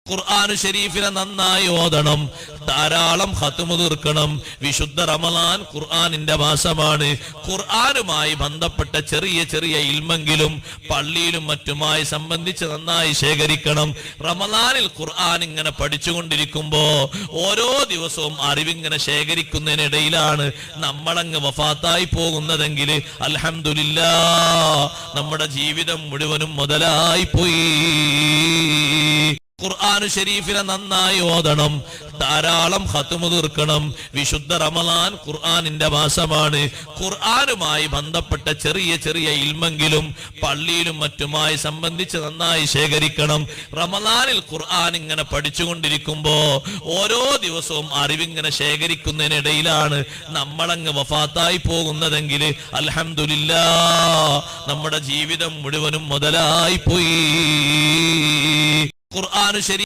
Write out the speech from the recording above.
ഖുർആൻ ശരീഫിനെ നന്നായി ഓതണം, ധാരാളം ഖത്മ് തീർക്കണം. വിശുദ്ധ റമളാൻ ഖുർആനിന്റെ മാസമാണ്. ഖുർആനുമായി ബന്ധപ്പെട്ട ചെറിയ ചെറിയ ഇൽമെങ്കിലും പള്ളിയിലും മറ്റുമായി സംബന്ധിച്ച് നന്നായി ശേഖരിക്കണം. റമളാനിൽ ഖുർആൻ ഇങ്ങനെ പഠിച്ചുകൊണ്ടിരിക്കുമ്പോ ഓരോ ദിവസവും അറിവിങ്ങനെ ശേഖരിക്കുന്നതിനിടയിലാണ് നമ്മളങ്ങ് വഫാത്തായി പോകുന്നതെങ്കിൽ അൽഹംദുലില്ലാഹ് നമ്മുടെ ജീവിതം മുഴുവനും മുതലായി പോയി. ഖുർആൻ ശരീഫിനെ നന്നായി ഓതണം, ധാരാളം ഖത്മ് തീർക്കണം. വിശുദ്ധ റമളാൻ ഖുർആനിന്റെ മാസമാണ്. ഖുർആനുമായി ബന്ധപ്പെട്ട ചെറിയ ചെറിയ ഇൽമെങ്കിലും പള്ളിയിലും മറ്റുമായി സംബന്ധിച്ച് നന്നായി ശേഖരിക്കണം. റമളാനിൽ ഖുർആൻ ഇങ്ങനെ പഠിച്ചുകൊണ്ടിരിക്കുമ്പോ ഓരോ ദിവസവും അറിവിങ്ങനെ ശേഖരിക്കുന്നതിനിടയിലാണ് നമ്മളങ്ങ് വഫാത്തായി പോകുന്നതെങ്കിൽ അൽഹംദുലില്ലാഹ് നമ്മുടെ ജീവിതം മുഴുവനും മുതലായി പോയി. ഖുർആൻ ശരീഫ്